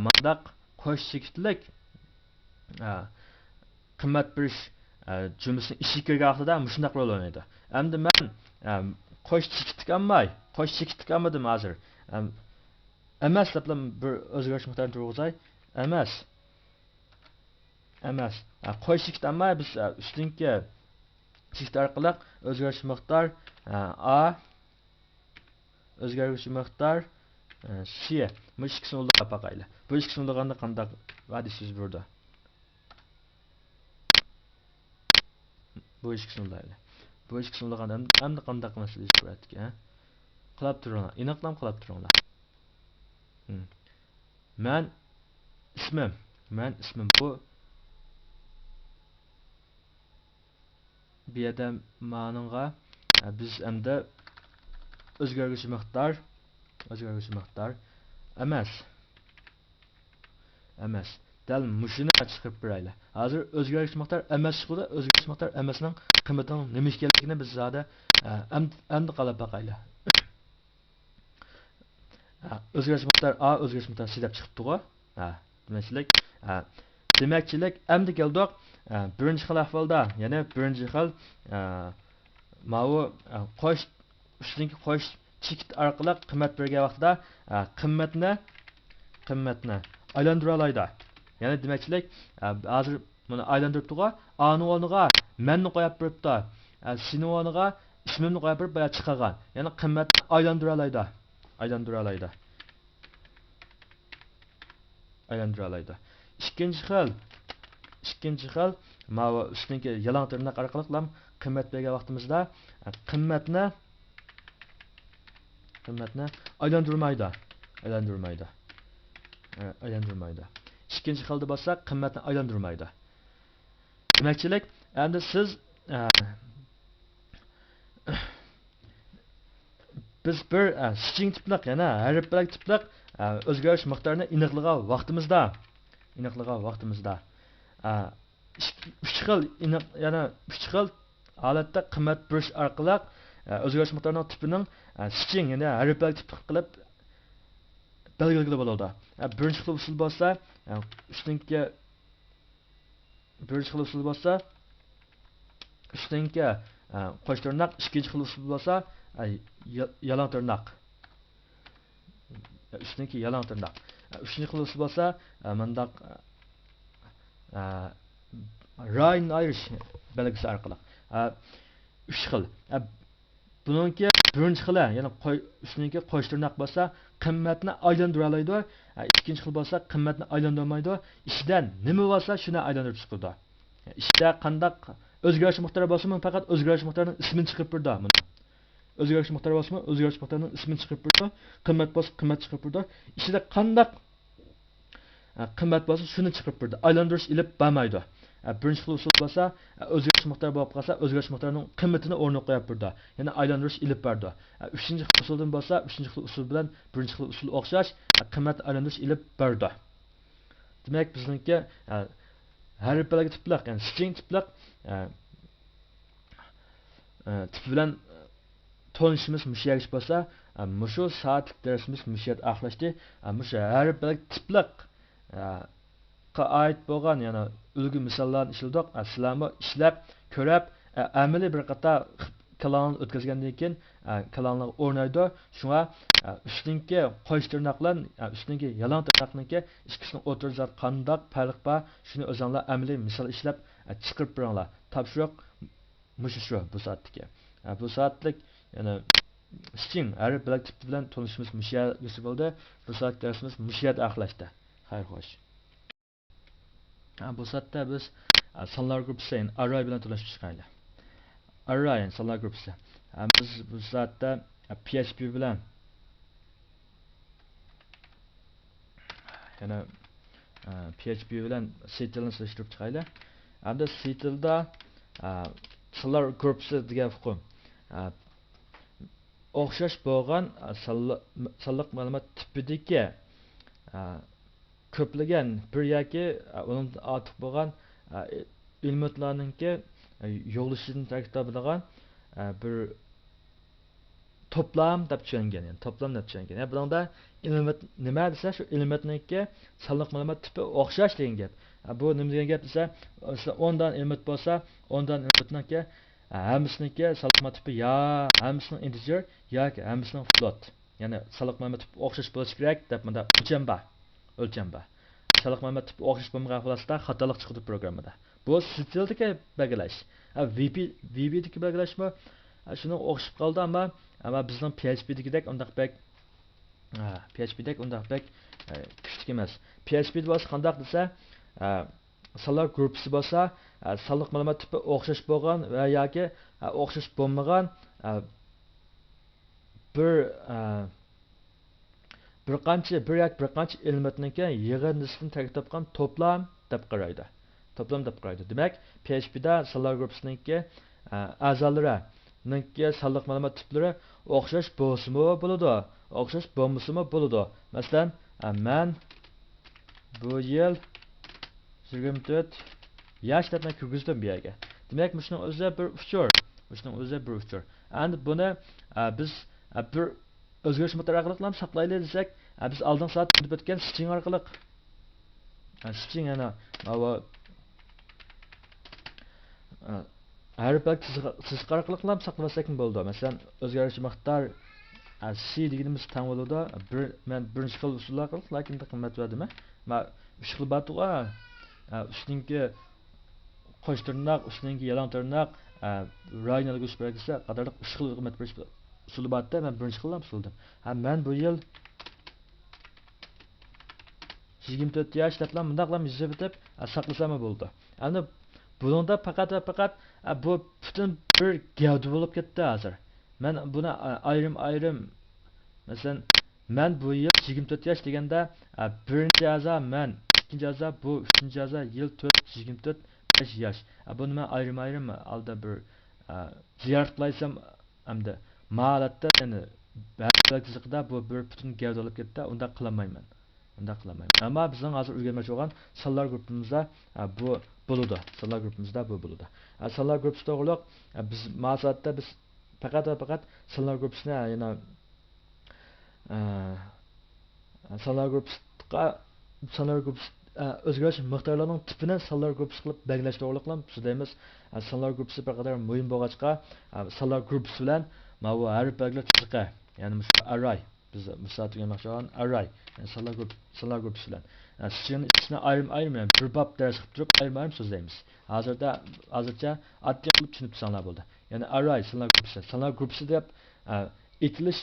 mandaq qo'sh chekitlik qimmat berish jumlasining ishi kirgan vaqtida shunday rol o'ynaydi. Endi men qo'sh chekitlik olmadim hozir. Emas deblam bir o'zgarish miqdorini turg'izay. Emas. Qo'sh chekit olmay biz ustinki chekit orqali o'zgarish miqdor a o'zgarguvchi miqdor c. Bu ikkisini ulg'ab boqaylik. Bu ikkisini ulg'aganda qanday va'da so'z burada? Bu ikkisini ulg'aylik. Bu ikkisini ulg'aganda endi qanday qilmaslik kerak, qilib turinglar. Aniqlam qilib turinglar. Men ismim bu bu yerda ma'noga biz endi o'zgarguvchi miqdor emas. Dal mushuni chiqib beraylik. Hozir o'zgarguvchi miqdor emas chiqdi. O'zgarguvchi miqdor emasning qimmatining nima ekanligini biz zada endi qilib boqaylik. O'zgarguvchi miqdor a o'zgarguvchi miqdor c deb chiqibdi-ku. Demakchilik endi keldik birinchi xil ahvolda, ya'ni birinchi xil ma'u qo'sh ustinki qo'sh chekit orqali qimmat bergan vaqtida qimmatni aylantira oladi. Ya'ni demakchilik hozir buni aylantiribdi-ku, a ning o'rniga menni qo'yib beribdi. C ning o'rniga ismimni qo'yib berib boya chiqargan. Ya'ni qimmatni aylantira oladi. Ikkinchi xil ma'u ustinki yalang tirnoq orqali qimmat bergan vaqtimizda qimmatni aylantirmaydi. Ikkinchi xilda bo'lsa qimmatni aylantirmaydi. Demakchilik endi siz biz bir string tipliq yana harflar tipliq o'zgarish miqdorini aniqlagan vaqtimizda 3 xil holatda qimmat berish orqali o'zgarish miqdorining tipining string yana harflar tipi qilib belgilagan bo'ladi. Birinchi xil usul bo'lsa ustinki qo'sh tirnoq, ikkinchi xil usul bo'lsa yalang tirnoq. Ustinki yalang tirnoq. Uchinchi xil usul bo'lsa mandaq rayni ayirish belgisi orqali. 3 xil. Buningki birinchi xili, ya'ni üstünki qo'sh tirnoq bo'lsa, qimmatni aylandira oladi. Ikkinchi xil bo'lsa, qimmatni aylantirmaydi. Ishdan nima bo'lsa, shuni aylantirib chiqadi. Ishda qandaq o'zgarish miqdori bo'lsa, faqat o'zgarish miqdorining ismini chiqarib turdi. O'zgarish miqdori bo'lsa, o'zgarish miqdorining ismini chiqarib turdi. Qimmat bo'lsa, qimmat chiqarib turdi. Ishda qandaq qimmat bo'lsa, shuni chiqarib turdi. Aylantirish ilib bo'lmaydi. Birinchi xil usul bo'lsa, o'zgarish miqdori bo'lib qolsa, o'zgarish miqdorining qimmatini o'rniga qo'yib turdi. Ya'ni aylantirish ilib berdi. Uchinchi xil usuldan bo'lsa, uchinchi xil usul bilan birinchi xil usul o'xshash, qimmat aylantirish ilib berdi. Demak, bizningki har bir tipliq, ya'ni string tipliq tip bilan tonishimiz mushayish bo'lsa, mushu soatlik darsimiz mushayat axlashdi. Mushu har bir tipliq ait bo'lgan, ya'ni ulgu misollarni ishladik. Sizlarni ishlab, ko'rib, amaliy bir qator kalonni o'tkazgandan keyin kalonni o'rnaydi. Shunga ustinki qo'sh tirnoqlar, ustinki yalang tirnoqniki ikkisining o'rtasida qanday farq bor, shuni o'zingizlar amaliy misol ishlab chiqarib beringlar. Topshiriq mushu bu soatdagi. Bu soatlik, ya'ni string har bir tip bilan tanishimiz mushayat bo'ldi. Bu soat darsimiz mushayat axlashdi. Xayr xo'sh. Bu soatda biz sonlar gruppasi, array bilan tanishib chiqaylik. Array sonlar gruppasi. Biz bu soatda PHP bilan yana PHP bilan Setilni solishtirib chiqaylik. Hamda Setilda sonlar gruppasi degan hukm o'xshash bo'lgan sonliq ma'lumot tipidagi ko'plagan bir yoki undan ortiq bo'lgan elementlarningki yo'qlishidan tarkib topadigan bir to'plam deb tushungan, ya'ni to'plam deb tushungan. Yani bunda element nima desa, shu elementningki sonliq ma'lumot tipi o'xshash degan gap. Bu nima degan gap desa, 10 dan element bo'lsa, 10 dan elementningki hammasiniki sonliq ma'lumot tipi ya hammasining integer yoki hammasining float. Ya'ni sonliq ma'lumot tipi o'xshash bo'lishi kerak deb bunda o'lcham bor. Sonliq ma'lumot tipi o'xshash bo'lmagan holatda xatolik chiqadi programmada. Bu stildagi belgilash. VB dagi belgilashmi? Shuni o'xshab qoldi, ammo bizning PHP'dagidek undaqbek kuchli emas. PHP'da bo'lsa qandaq desa, sonlar gruppasi bo'lsa, sonliq ma'lumot tipi o'xshash bo'lgan va yoki o'xshash bo'lmagan bir qancha elementniki yig'indisidan tarkib topgan to'plam deb qaraydi. Demak, PHP'da sonlar gruppasiniki a'zolari ningki sonliq ma'lumot tiplari o'xshash bo'lsa-mu bo'ladi, o'xshash bo'lmasa-mu bo'ladi. Masalan, men bu yil 24 yosh deb kirgizdim bu yerga. Demak, shuning o'zi bir uchur. Endi buni biz bir o'zgarish miqdori orqali saqlaylik desak, biz oldin soat deb o'tgan string orqali string ana har bir siz orqali saqlasak bo'ldi. Masalan, o'zgarish miqdor C deganimiz tang bo'ladi. Men birinchi xil usul orqali, lekin qimmat verdimi? Men 3 xil batuga ustinki qo'sh tirnoq, ustinki yalang tirnoq, rayonal go'sh belgisi qatorliq 3 xil qimmat berish usuli borda, men birinchi xildan usuldim. Men bu yil 24 yosh deblam bundaqlam yozib bitib saqlasam bo'ldi. Endi buningda faqat bu butun bir gavda bo'lib ketdi hozir. Men buni ayrim masalan, men bu yil 24 yosh deganda birinchi a'zo men, ikkinchi a'zo bu, uchinchi a'zo yil 24 5 yosh. Buni men ayrim alda bir ziyorat qilaysam hamda ma'latda, ya'ni belgisiqda bu bir butun gavda bo'lib ketdi. Unda qilmayman. Ammo bizning hozir o'rganmoqchi bo'lgan sonlar gruppamizda bu bo'ladi. Sonlar gruppasi to'g'riliq biz ma'satda biz faqat sonlar gruppasini, ya'ni sonlar gruppasi o'zgarish miqdorlarining tipini sonlar gruppasi qilib belgilash to'g'riliq so'zlaymiz. Sonlar gruppasi bir qadar muhim bo'lg'achqa sonlar gruppasi bilan mana bu har bir belgilash chiziqi, ya'ni array Biz misal tugamoqchi bo'lgan array, yani sonlar gruppasi bilan. Stringni ichini ayrim yani bir bab dars qilib turib ayrim so'zlaymiz. Hozircha oddiy qilib tushunib tursanglar bo'ldi. Yani array sonlar gruppasi deb aytilish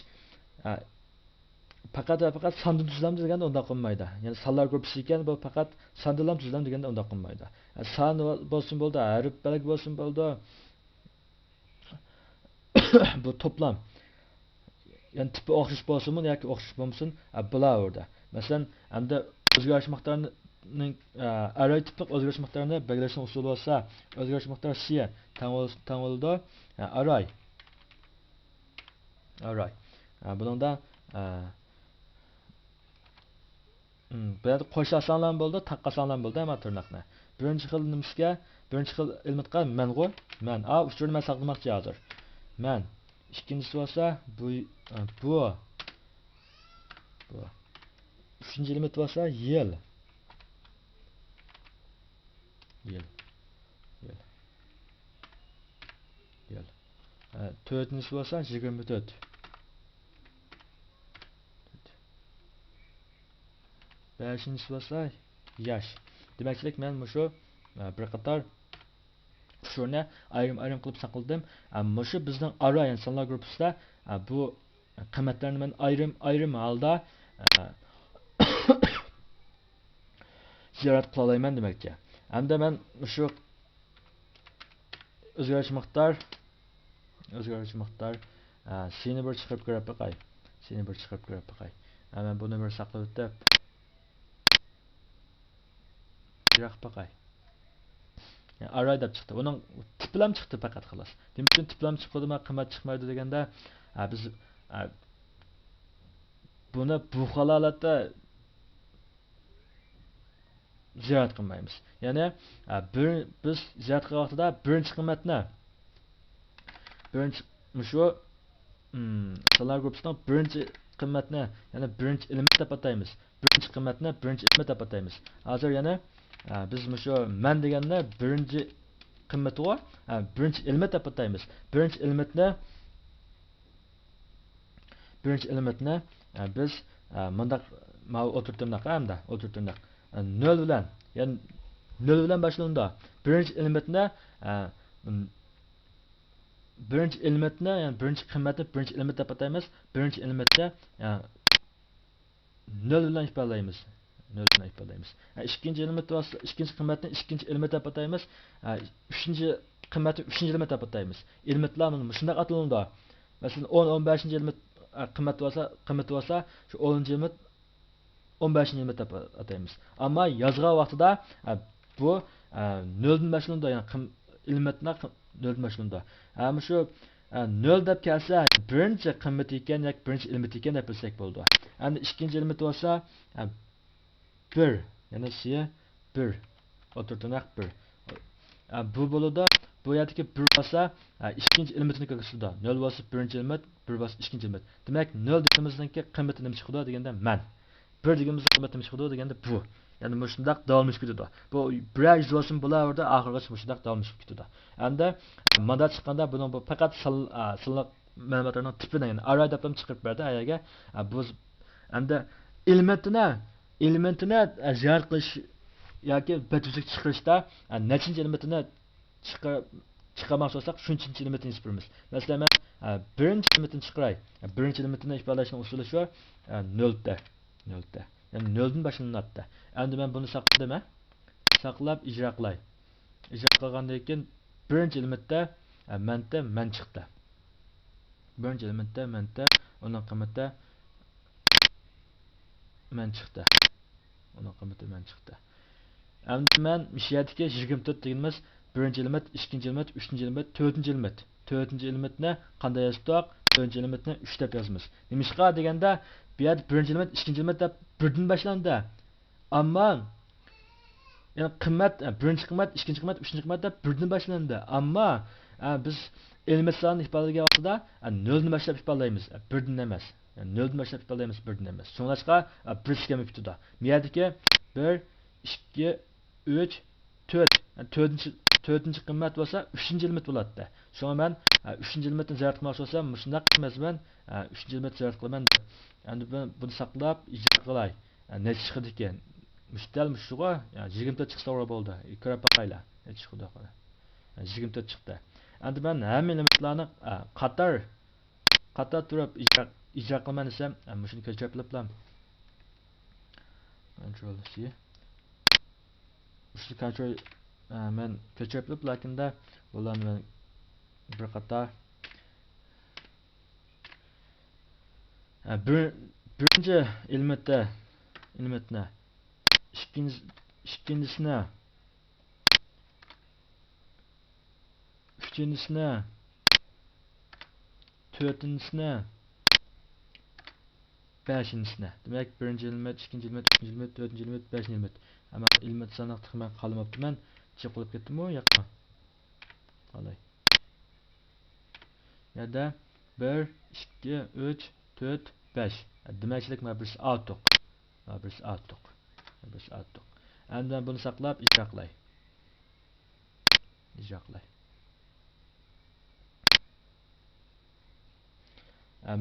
faqat sondan tuzilamiz deganda unda qilmaydi. Yani sonlar gruppasi ekan bu faqat sondan tuzilamiz deganda unda qilmaydi. Son bo'lsin bo'ldi, harf belgi bo'lsin bo'ldi. Bu toplam. Yani tipi o'xshash bo'lsinmi yoki o'xshash bo'lmasin, bular orada. Masalan, hamda o'zgarish miqdorining array tiplik o'zgarish miqdorini belgilashning usuli bo'lsa, o'zgarish miqdori C teng bo'ladi. Array. Buningda bu yerda qo'shasanglar bo'ldi, taqqasanglar bo'ldi, hamma tirnoqni. Birinchi xil nimasiga, birinchi xil elementga mangu, man. Uchini men saqlamoqchi hozir. Man. İkincisi olsa bu. Üçüncü element olsa yıl. Dördüncüsü olsa 24. Beşincisi olsa yaş. Demekçilik men şu bir qator şuna ayrım qilib saqladim. Mushu bizning array insonlar gruppasida bu qiymatlarni men ayrım holda ziyorat qila olaman demakki. Hamda men shu o'zgarish miqdor seni bir chiqarib ko'rib boqay. Men buni bir saqlab o'tib yiroq boqay. Yani array deb chiqdi. Uning tiplam chiqdi faqat xolos. Demak uchun tiplam chiqdimi, qiymat chiqmaydi deganda biz buni bu holatda ziyorat qilmaymiz. Ya'ni biz ziyorat qilgan vaqtida birinchi qiymatni shu sonlar gruppasining birinchi qiymatni, ya'ni birinchi element deb ataymiz. Birinchi qiymatni birinchi element deb ataymiz. Hozir yana biz shu man deganda birinchi qiymati bor, birinchi element deb ataymiz. Birinchi elementni biz bundaq o'tirtirnaq 0 bilan, ya'ni 0 bilan boshlanadi. Birinchi elementni ya'ni birinchi qiymatni birinchi element deb ataymiz. Birinchi elementni 0 bilan ifodalaymiz. İkinci element olsa, ikinci qiymatni ikinci element deb ataymiz. Üçüncü qiymatni üçüncü element deb ataymiz. Elementlarni shunday ataladi. Masalan 10-15 element qiymat olsa, shu 10-chi element 15 element deb ataymiz. Ammo yozgan vaqtida bu 0 dan boshlanadi, ya'ni elementlar 0 dan boshlanadi. Ammo shu 0 deb kelsa, birinchi qiymat ekan yoki birinchi element ekan deb bilsak bo'ldi. Endi ikinci element olsa 1, yani siya 1, o'tirtirnaq 1. Bu bo'ladi. Bu yerdagi 1 bo'lsa, ikkinchi elementni ko'rsatadi. 0 bo'lsa birinchi element, 1 bo'lsa ikkinchi element. Demak 0 deganimizdanki qiymati nima chiqadi deganda man. 1 deganimizda qiymati nima chiqadi deganda bu. Ya'ni shundaq davomlashib ketadi. Bu bir yuz bo'lsin bularda oxirigacha shundaq davomlashib ketadi. Endi manda chiqqanda buni faqat sonlar ma'lumotlarning tipini, ya'ni array deb chiqarib berdi ayaga. Bu endi elementini ziyorat qilish yoki batuzlik chiqarishda nechinchi elementini chiqarmoqchi bo'lsak, shuncha elementni chiqaramiz. Masalan, men birinchi elementni chiqaray. Birinchi elementni ifodalashning usuli shu 0 da. Ya'ni 0 dan boshlanadi. Endi men buni saqlab ijro qilay. Ijro qilgandan keyin birinchi elementda man chiqdi. Birinchi elementda uning qiymati man chiqdi. Endi men mishiyatga 24 deganimiz birinchi element, ikkinchi element, uchinchi element, to'rtinchi element. To'rtinchi elementni qanday yozdik? Birinchi elementni 3 deb yozamiz. Nimishqa deganda bu yerda birinchi element, ikkinchi element deb birdan boshlandi. Ammo ya'ni qiymat, birinchi qiymat, ikkinchi qiymat, uchinchi qiymat deb birdan boshlandi. Ammo biz element sonini ifodalagan vaqtida 0 dan boshlab ifodalaymiz, birdan emas. Yani 0 dan boshlab ifodalaymiz, birdan emas. So'nglashqa bir skema ketadi. Bu yerdagi 1, 2, 3, 4. Yani 4-cü qimmat bo'lsa 3-cü element bo'ladi. Şoňa men 3-cü elementni ziyorat qilmoqchi bo'lsam, shundaq qilmasman, 3-cü element ziyorat qilaman. Endi buni saqlab ijro qilay. Necha chiqdi ekan? Mustal mushuga, 24 chiqsa to'g'ri bo'ldi. Ko'rib boqaylar. Necha chiqdi qara. 24 chiqdi. Endi men hamma elementlarni qator turib ijro qilman desam, shuni ko'chirib bilam. Control C. Şu kontrol men ko'chirib lakinda bularni men bir qator birinchi elementni ikkinchisini uchinchisini to'rtinchisini beshinchisini demak birinchi element ikkinchi element uchinchi element to'rtinchi element beshinchi element ama element sanaq tixman qolmabdiman chiqib qilib ketdimmi yo'qmi qalay yerda 1 2 3 4 5 demakchilik mana birisi ortiq endi buni saqlab ijro qilay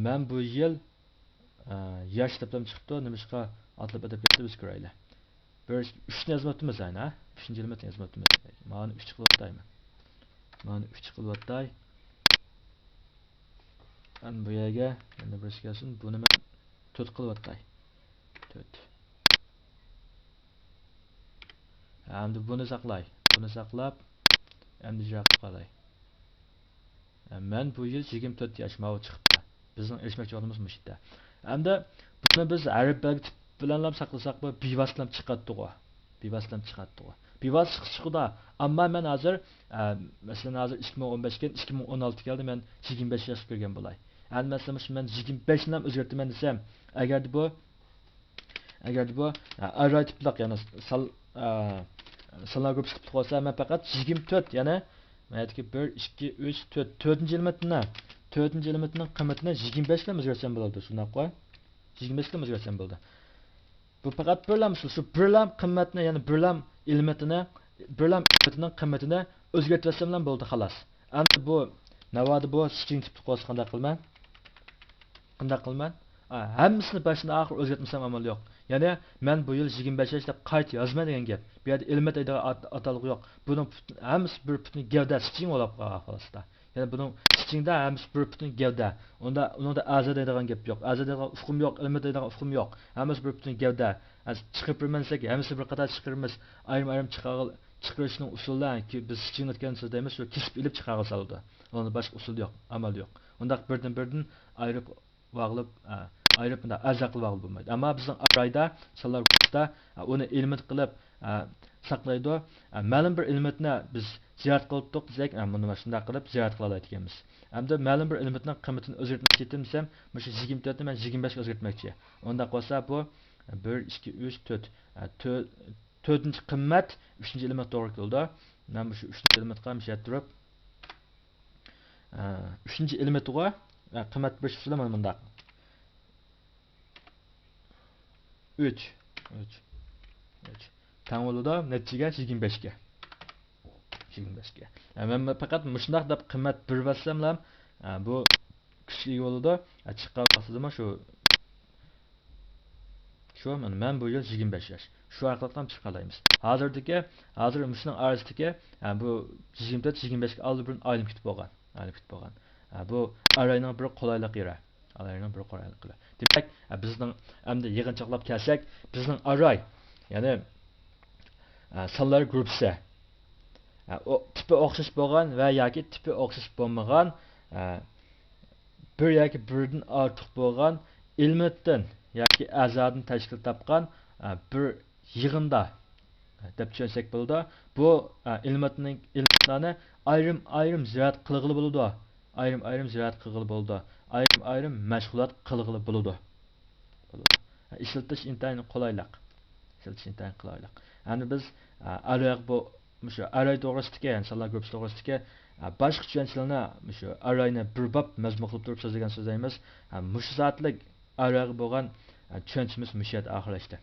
men bu yil yosh debdan chiqibdi nimishqa atlab adab ketdi biz ko'raylik bir 3 yozmoqdimiz ayna 3-chi element yozmoqdimiz mana 3 qilyaptayman mana 3 qilyaptay endi bu yerga endi bir kelsin buni men 4 qilyaptay 4 endi buni saqlab endi ijro qilay men bu yil 24 yosh mava chiqibdi bizning erishmoqchi bo'lganimiz mush yerda endi buni biz arab belgi bilan saqlasak bu bevositlam chiqadi bevosita chiqdi ammo men hozir masalan hozir 2015 ken 2016 keldi men 25 yoshga kirgan bo'lay endi masalan men 25 dan o'zgartiraman desam agarda bu array tipliq ya'ni sanlar gruppasi tipliq bo'lsa men faqat 24 ya'ni mayatki 1 2 3 4 4-chi elementning qiymatini 25 bilan o'zgartsam bo'ladi shunday qo'y 25 bilan o'zgartsam bo'ldi bu faqat birlam shu birlam qiymatni ya'ni birlam elementining qiymatini o'zgartirsam bilan bo'ldi xolos endi bu navoda bu string tipli bo'lsa qanday qilman hammasini boshdan oxir o'zgartmasam amal yo'q ya'ni men bu yil 25 yosh deb qayta yozma degan gap bu yerda element deydigan atalg'i yo'q buning hammasi bir butun gavda string bo'lib qolgan xolasda ya'ni buning stringda hammasi bir butun gavda unda aza deydigan gap yo'q aza deydigan uqum yo'q element deydigan uqum yo'q hammasi bir butun gavda chiqirmansak hammasi bir qator chiqiramiz ayrim chiqarishning usullari biz string aytgan so'zdaymiz shu kesib ilib chiqara soladi unda boshqa usul yo'q amal yo'q unda birdan ayirib bog'lab ayirib bunda aza qilib bog'lab bo'lmaydi ammo bizning arrayda sonlar guruhida uni element qilib saqlaydi ma'lum bir elementni biz ziyorat qildik desak buni shunday qilib ziyorat qila oladiganmiz hamda ma'lum bir elementning qiymatini o'zgartmoqchi edim desam shu 24 ni men 25 ga o'zgartmoqchi unda qolsa bu 1 2 3 4 4-chi qiymat 3-chi element to'g'ri keldi men shu 3-chi elementga mishat turib 3-chi elementga qiymat bir so'zlar mana bunda 3 tang bo'ladi natijaga 25 ga men faqat mushundaq deb qiymat bir bassam ham bu kuchli bo'ladi chiqqan vaqtida shu men bu yil 25 yosh shu orqali chiqalaymiz hozir mushning orasidagi bu 24-25 ga oldi bir oylik kutib bo'lgan bu arrayning bir qulaylik yeri demak bizning endi yig'inchoqlab kelsak bizning array ya'ni sonlar gruppasi tipi o'xshash bo'lgan va yoki tipi o'xshash bo'lmagan bir yoki birdan ortiq bo'lgan elementdan yoki a'zodan tashkil topgan bir yig'inda deb tushunsak bo'ladi bu elementlarni ayrim ziyorat qilg'ili bo'ladi ayrim mashg'ulot qilg'ili bo'ladi ishlatish intayin qulaylik endi biz array to'g'risidagi insonlar gruppasi to'g'risidagi boshqa tushunchalarni shu arrayni bir bob mazmun qilib turib so'zlagan so'zlaymiz mushu soatlik array bo'lgan tushunchamiz mush yerda oxirlashdi